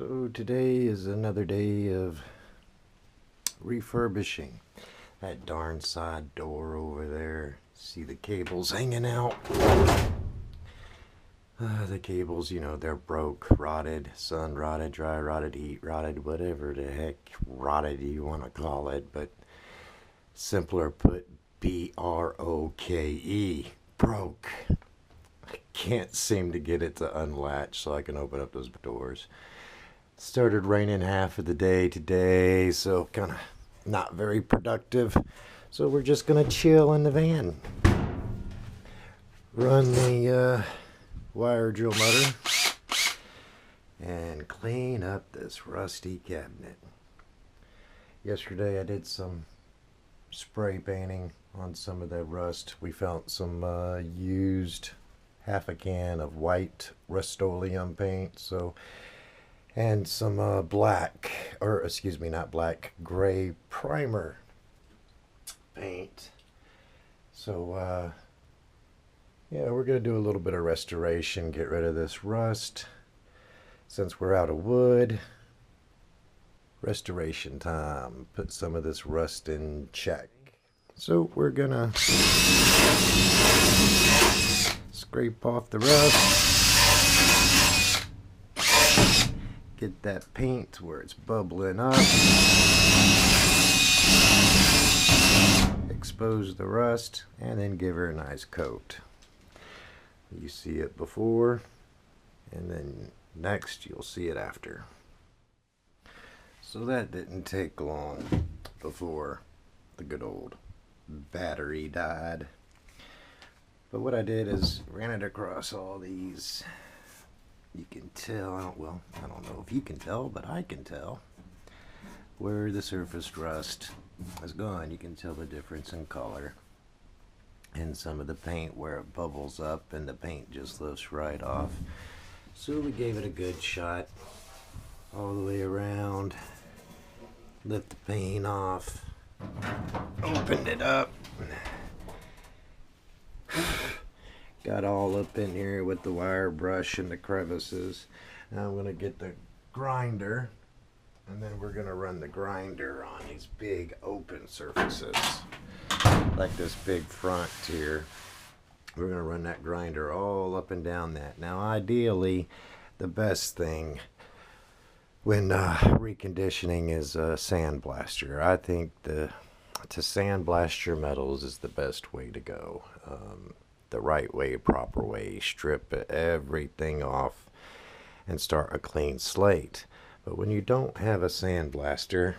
So today is another day of refurbishing that darn side door over there. See the cables hanging out? The cables, you know, they're broke, rotted, sun rotted, dry rotted, heat rotted, whatever the heck rotted you want to call it, but simpler put, B-R-O-K-E, broke. I can't seem to get it to unlatch so I can open up those doors. Started raining half of the day today, so kind of not very productive. So we're just gonna chill in the van. Run the wire drill motor and clean up this rusty cabinet. Yesterday I did some spray painting on some of that rust. We found some used half a can of white Rust-Oleum paint, and some black, or excuse me, not black, gray primer paint. So yeah, we're gonna do a little bit of restoration, get rid of this rust. Since we're out of wood, restoration time, put some of this rust in check. So we're gonna scrape off the rust, get that paint where it's bubbling up, expose the rust, and then give her a nice coat. You see it before, and then next you'll see it after. So that didn't take long before the good old battery died. But what I did is ran it across all these. You can tell, I don't know if you can tell, but I can tell where the surface rust is gone. You can tell the difference in color and some of the paint where it bubbles up and the paint just lifts right off. So we gave it a good shot all the way around, lift the paint off, opened it up, got all up in here with the wire brush and the crevices. Now I'm going to get the grinder, and then we're going to run the grinder on these big open surfaces, like this big front here. We're going to run that grinder all up and down that. Now ideally, the best thing when reconditioning is a sandblaster. I think to sandblast your metals is the best way to go. The right way, proper way, strip everything off and start a clean slate. But when you don't have a sandblaster,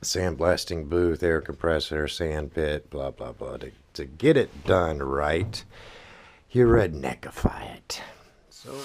sandblasting booth, air compressor, sand pit, blah blah blah, to get it done right, you redneckify it. So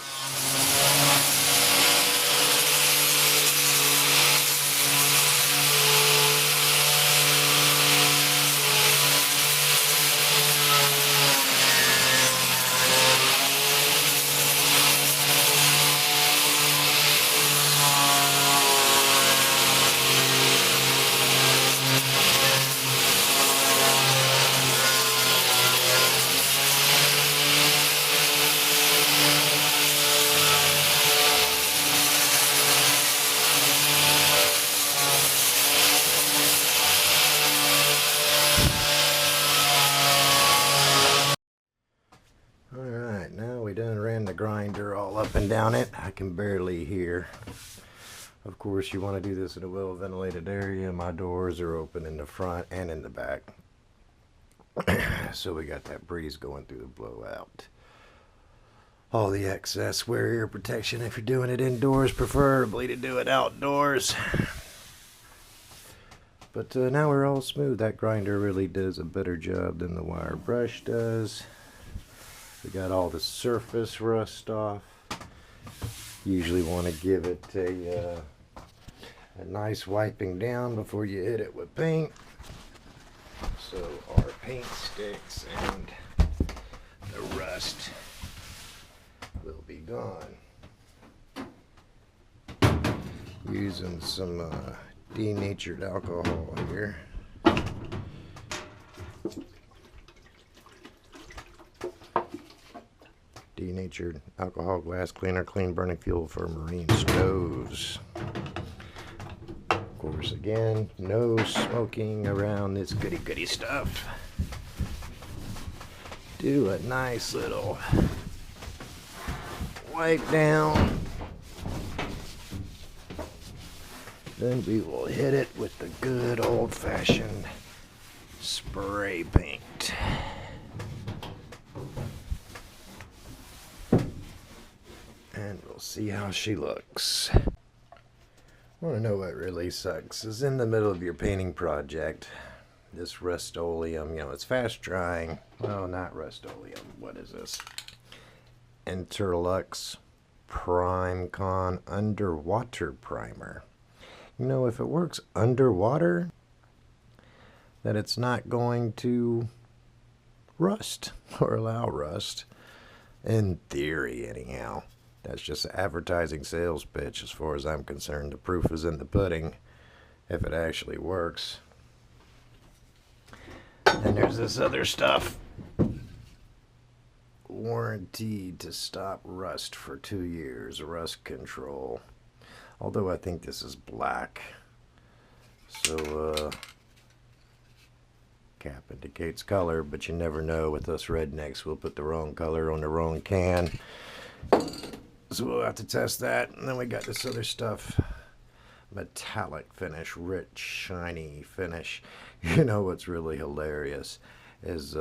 alright, now we done ran the grinder all up and down it. I can barely hear. Of course, you want to do this in a well ventilated area. My doors are open in the front and in the back. So we got that breeze going through the blowout. All the excess wear ear protection if you're doing it indoors, preferably to do it outdoors. But now we're all smooth. That grinder really does a better job than the wire brush does. We got all the surface rust off. Usually want to give it a nice wiping down before you hit it with paint, so our paint sticks and the rust will be gone. Using some denatured alcohol here. denatured alcohol glass cleaner, clean burning fuel for marine stoves. Of course, again, no smoking around this goody stuff. Do a nice little wipe down. Then we will hit it with the good old-fashioned spray paint. And we'll see how she looks. Want to know what really sucks is in the middle of your painting project, this Rust-Oleum, you know, it's fast drying. Well, not Rust-Oleum. What is this? Interlux Prime Con Underwater Primer. You know, if it works underwater, that it's not going to rust or allow rust. In theory, anyhow. That's just an advertising sales pitch as far as I'm concerned. The proof is in the pudding if it actually works. And there's this other stuff. Warranted to stop rust for 2 years. Rust control. Although I think this is black. So, cap indicates color, but you never know with us rednecks. We'll put the wrong color on the wrong can. So we'll have to test that. And then we got this other stuff. Metallic finish, rich, shiny finish. You know what's really hilarious is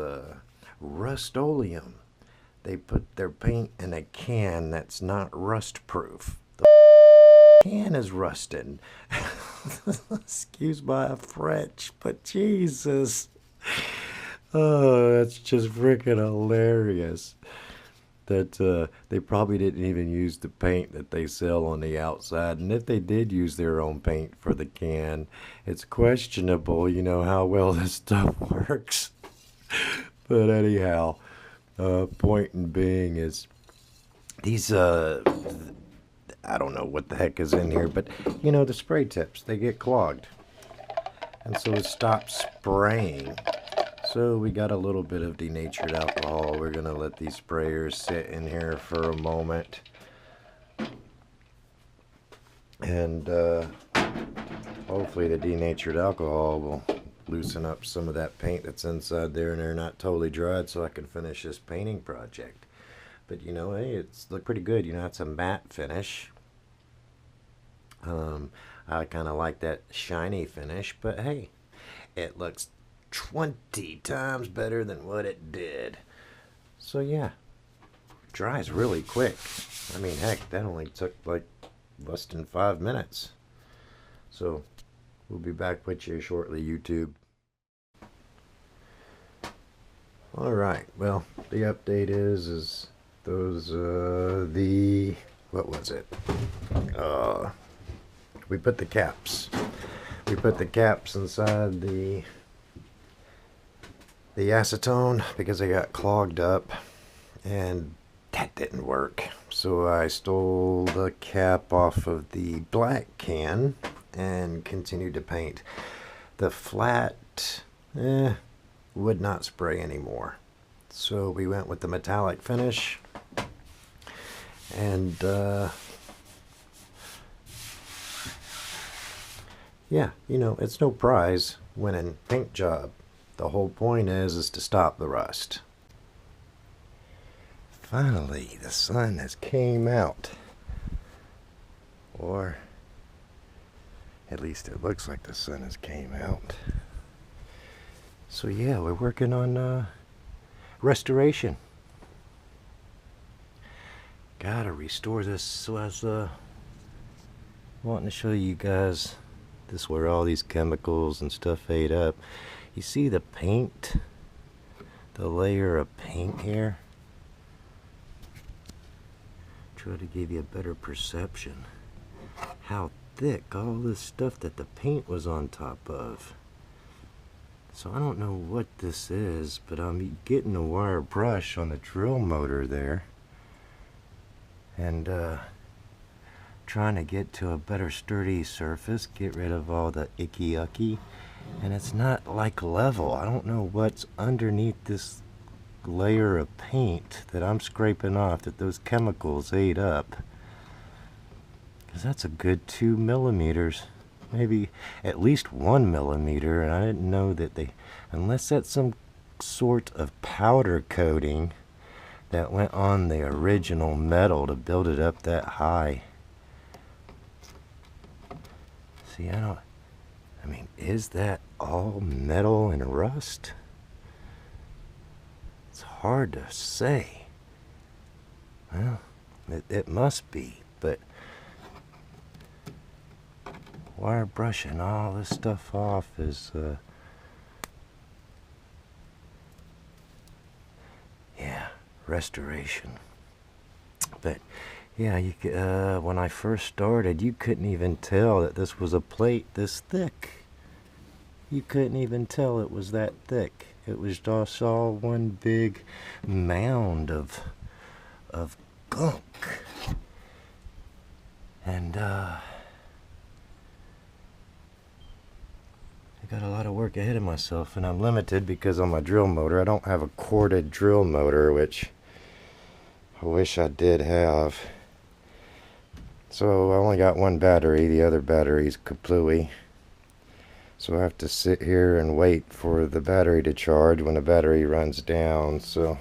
Rust-Oleum. They put their paint in a can that's not rust proof. The can is rusted. Excuse my French, but Jesus. Oh, that's just freaking hilarious. That they probably didn't even use the paint that they sell on the outside. And if they did use their own paint for the can, it's questionable, you know, how well this stuff works. But anyhow, point being is these, I don't know what the heck is in here, but, you know, the spray tips, they get clogged. And so it stops spraying. So we got a little bit of denatured alcohol. We're going to let these sprayers sit in here for a moment. And hopefully the denatured alcohol will loosen up some of that paint that's inside there and they're not totally dried so I can finish this painting project. But you know, hey, it's look pretty good. You know, it's a matte finish. I kind of like that shiny finish, but hey, it looks 20 times better than what it did. So yeah, dries really quick. I mean, heck, that only took like less than 5 minutes. So we'll be back with you shortly, YouTube. All right, well, the update is those what was it? We put the caps. We put the caps inside the acetone because they got clogged up, and that didn't work. So I stole the cap off of the black can and continued to paint. The flat would not spray anymore. So we went with the metallic finish, and yeah, you know, it's no prize winning paint job. The whole point is to stop the rust. Finally, the sun has came out. Or at least it looks like the sun has came out. So yeah, we're working on restoration. Gotta restore this. So I was wanting to show you guys this is where all these chemicals and stuff ate up. You see the paint, the layer of paint here? Try to give you a better perception how thick all this stuff that the paint was on top of. So I don't know what this is, but I'm getting a wire brush on the drill motor there and trying to get to a better sturdy surface, get rid of all the icky ucky. And it's not like level. I don't know what's underneath this layer of paint that I'm scraping off that those chemicals ate up. Because that's a good 2 millimeters. Maybe at least 1 millimeter. And I didn't know that they, unless that's some sort of powder coating that went on the original metal to build it up that high. See, I mean, is that all metal and rust? It's hard to say. Well, it must be, but wire brushing all this stuff off is, yeah, restoration. But yeah, you when I first started, you couldn't even tell that this was a plate this thick. You couldn't even tell it was that thick. It was just all one big mound of gunk. And I got a lot of work ahead of myself, and I'm limited because on my drill motor, I don't have a corded drill motor, which I wish I did have. So I only got one battery. The other battery's kaplooey. So I have to sit here and wait for the battery to charge when the battery runs down. So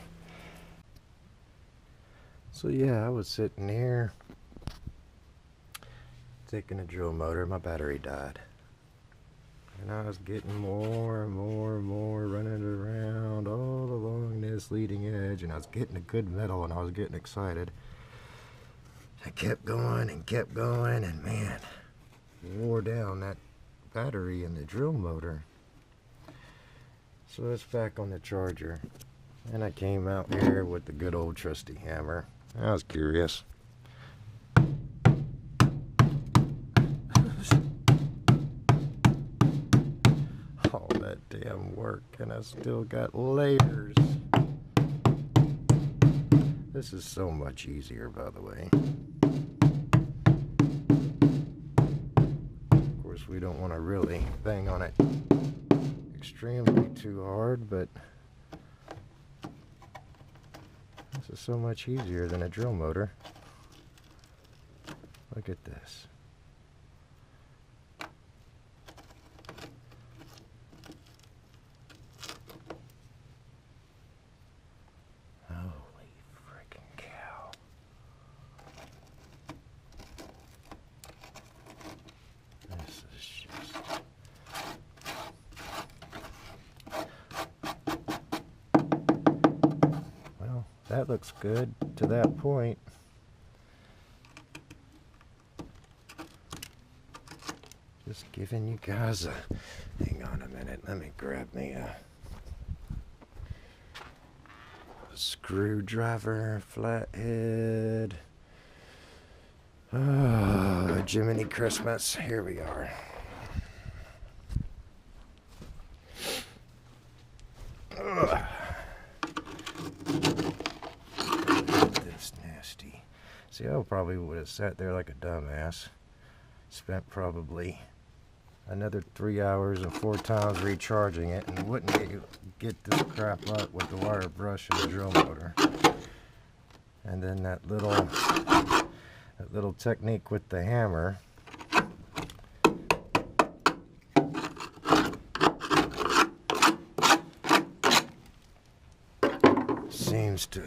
yeah, I was sitting here taking a drill motor. My battery died. And I was getting more and more and more running around all along this leading edge. And I was getting a good metal and I was getting excited. I kept going and man, wore down that battery in the drill motor. So it's back on the charger. And I came out here with the good old trusty hammer. I was curious. All that damn work and I still got layers. This is so much easier, by the way. Of course, we don't want to really bang on it extremely too hard, but this is so much easier than a drill motor. Look at this. That looks good to that point. Just giving you guys a... Hang on a minute. Let me grab me a screwdriver, flathead. Oh, Jiminy Christmas. Here we are. Ugh. See, I probably would have sat there like a dumbass. Spent probably another 3 hours and 4 times recharging it and wouldn't get this crap up with the wire brush and the drill motor. And then that little technique with the hammer. Seems to...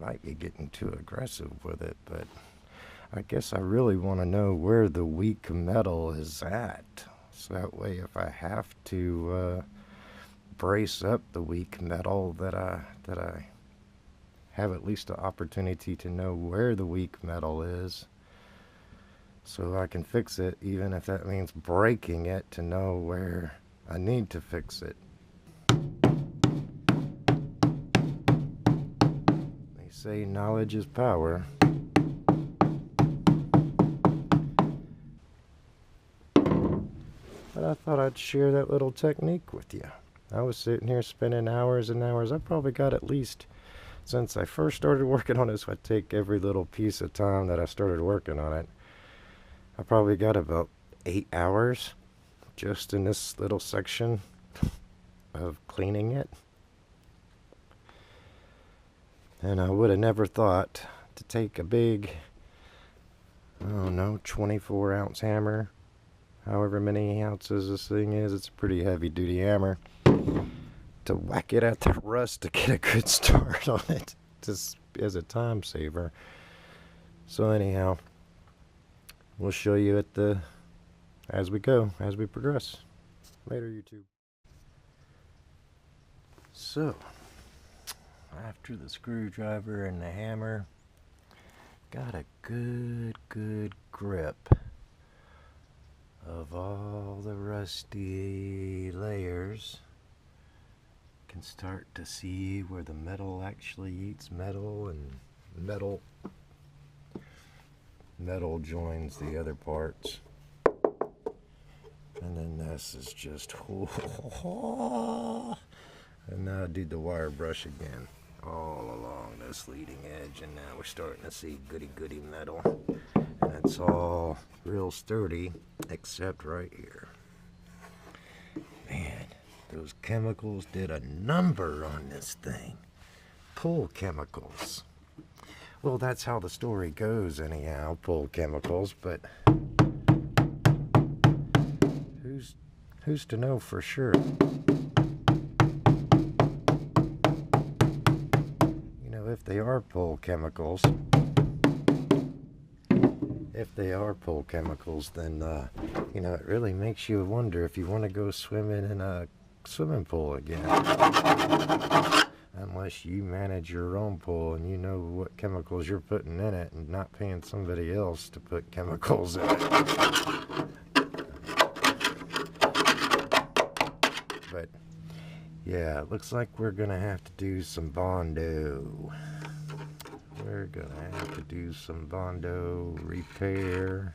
might be getting too aggressive with it, but I guess I really want to know where the weak metal is at. So that way if I have to brace up the weak metal, that I have at least an opportunity to know where the weak metal is, so I can fix it, even if that means breaking it to know where I need to fix it. They say knowledge is power. But I thought I'd share that little technique with you. I was sitting here spending hours and hours. I probably got at least, since I first started working on this, I take every little piece of time that I started working on it. I probably got about 8 hours just in this little section of cleaning it. And I would have never thought to take a big, I don't know, 24-ounce hammer, however many ounces this thing is. It's a pretty heavy duty hammer, to whack it at the rust to get a good start on it, just as a time saver. So anyhow, we'll show you as we go, as we progress. Later, YouTube. So, after the screwdriver and the hammer, got a good grip of all the rusty layers. Can start to see where the metal actually eats metal, and metal joins the other parts. And then this is just, and now I did the wire brush again all along this leading edge, and now we're starting to see goody metal, and it's all real sturdy except right here. Man, those chemicals did a number on this thing. Pull chemicals. Well, that's how the story goes anyhow, pull chemicals, but who's to know for sure? You know, if they are pull chemicals, then you know, it really makes you wonder if you want to go swimming in a swimming pool again. Unless you manage your own pool and you know what chemicals you're putting in it and not paying somebody else to put chemicals in it. But yeah, it looks like we're gonna have to do some Bondo. We're gonna have to do some Bondo repair.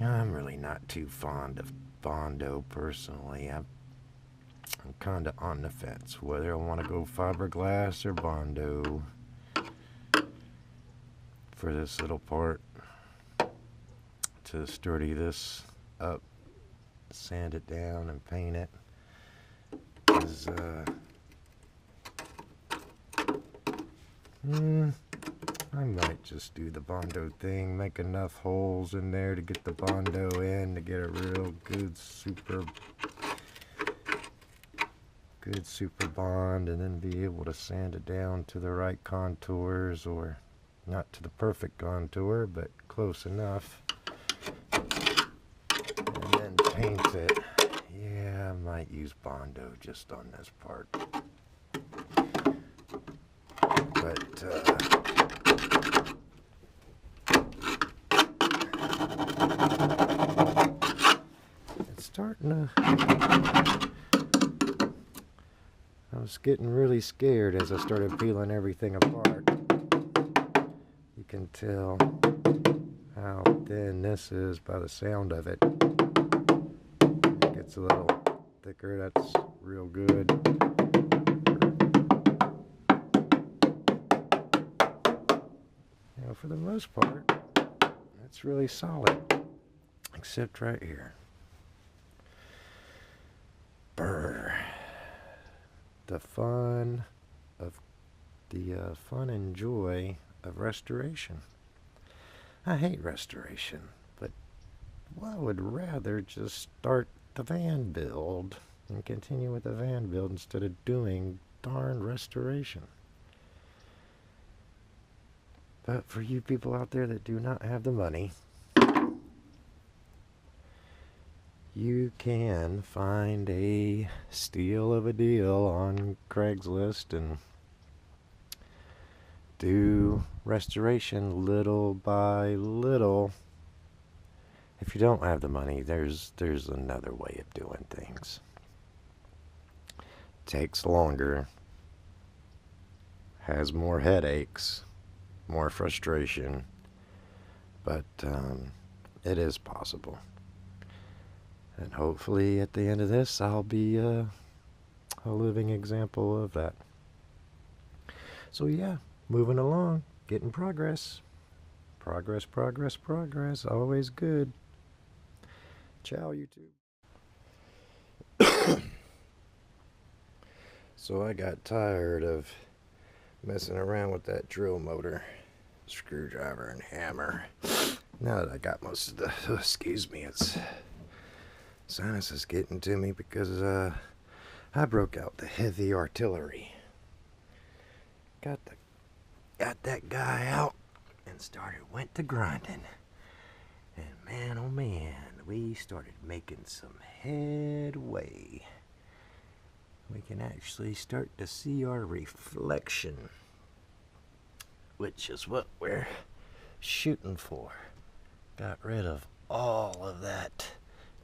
I'm really not too fond of Bondo personally. I'm kind of on the fence whether I want to go fiberglass or Bondo for this little part to sturdy this up, sand it down and paint it. 'Cause, I might just do the Bondo thing, make enough holes in there to get the Bondo in to get a real good super bond, and then be able to sand it down to the right contours, or not to the perfect contour, but close enough, and then paint it. Yeah, I might use Bondo just on this part, but it's starting to, I was getting really scared as I started peeling everything apart. You can tell how thin this is by the sound of it. It gets a little thicker, that's real good. Now for the most part, it's really solid, except right here. Brr. The fun and joy of restoration. I hate restoration, but I would rather just start the van build and continue with the van build instead of doing darn restoration. But for you people out there that do not have the money, you can find a steal of a deal on Craigslist and do restoration little by little. If you don't have the money, there's another way of doing things. Takes longer, has more headaches, more frustration, but it is possible. And hopefully at the end of this, I'll be a living example of that. So yeah, moving along, getting progress. Progress, progress, progress, always good. Ciao, YouTube. So I got tired of messing around with that drill motor, screwdriver, and hammer. Now that I got most of the, excuse me, it's sinus is getting to me because I broke out the heavy artillery. Got that guy out and went to grinding. And man, oh man, we started making some headway. We can actually start to see our reflection, which is what we're shooting for. Got rid of all of that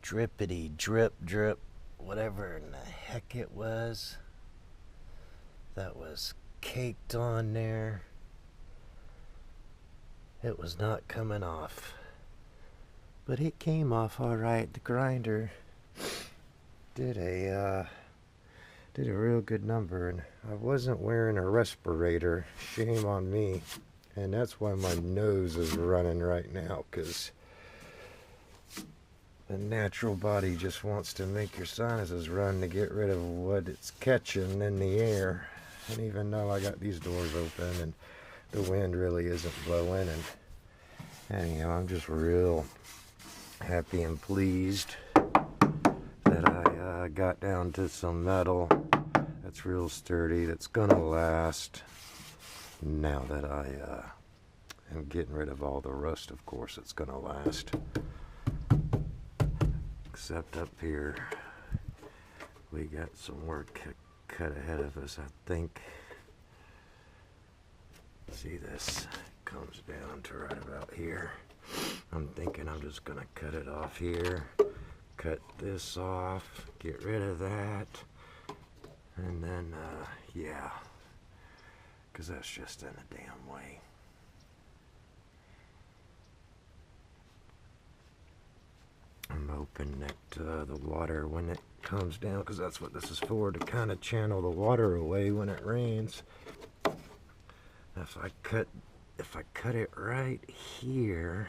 drippity drip, whatever in the heck it was that was caked on there. It was not coming off, but it came off all right. The grinder did a real good number, and I wasn't wearing a respirator. Shame on me. And that's why my nose is running right now, because the natural body just wants to make your sinuses run to get rid of what it's catching in the air. And even though I got these doors open and the wind really isn't blowing, and anyhow, I'm just real happy and pleased that I got down to some metal that's real sturdy, that's gonna last. Now that I am getting rid of all the rust, of course, it's gonna last. Except up here, we got some work cut ahead of us, I think. See, this comes down to right about here. I'm thinking I'm just gonna cut it off here, cut this off, get rid of that, and then yeah, because that's just in the damn way. I'm hoping that the water, when it comes down, because that's what this is for, to kind of channel the water away when it rains. If I cut it right here,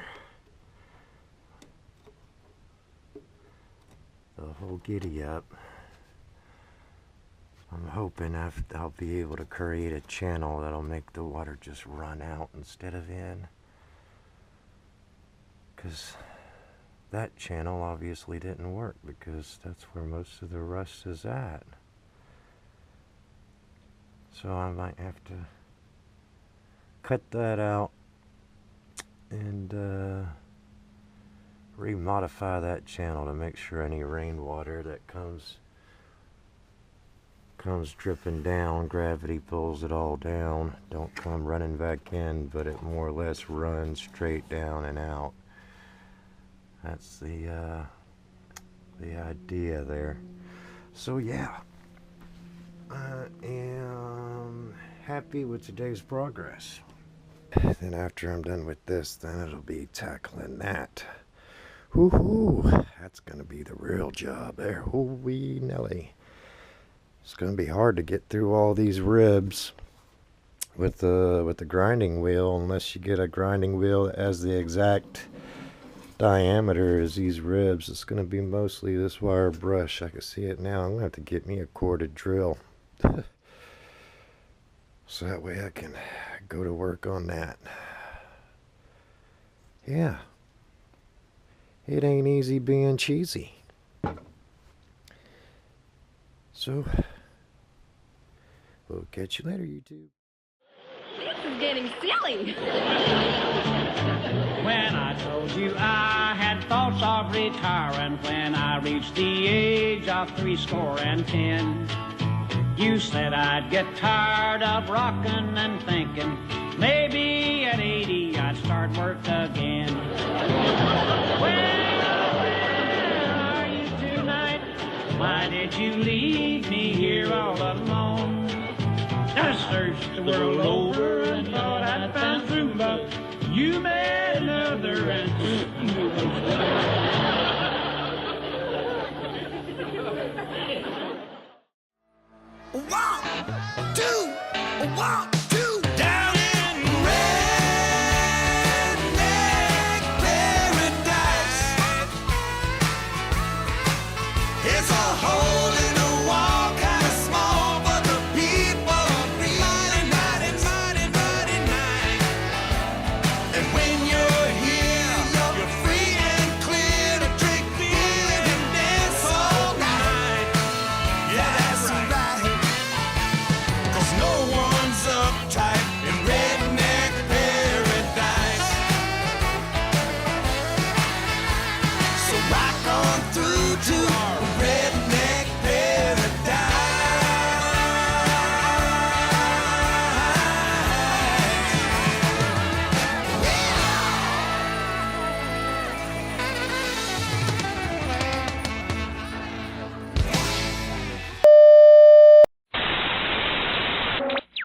the whole giddy up, I'm hoping I'll be able to create a channel that'll make the water just run out instead of in. Because that channel obviously didn't work, because that's where most of the rust is at. So I might have to cut that out and remodify that channel to make sure any rainwater that comes dripping down, gravity pulls it all down, don't come running back in, but it more or less runs straight down and out. That's the idea there. So yeah, I am happy with today's progress. Then after I'm done with this, then it'll be tackling that. Woohoo! That's gonna be the real job there. Holy Nelly. It's gonna be hard to get through all these ribs with the grinding wheel, unless you get a grinding wheel that has the exact diameter as these ribs. It's gonna be mostly this wire brush. I can see it now. I'm gonna have to get me a corded drill. So that way I can go to work on that. Yeah. It ain't easy being cheesy. So, we'll catch you later, YouTube. This is getting silly. When I told you I had thoughts of retiring when I reached the age of 70. You said I'd get tired of rocking and thinking maybe at 80 I'd start work again. Where are you tonight? Why did you leave me here all alone? I searched the world over and thought I'd found true love. You met another and Walk, two, down in Redneck Paradise. It's a hole in the wall, kind of small, but the people are mighty, mighty, mighty, mighty nice. And when you're here, you're free and clear to drink beer and dance all night. Yeah, that's right. No one's uptight in Redneck Paradise. So rock on through to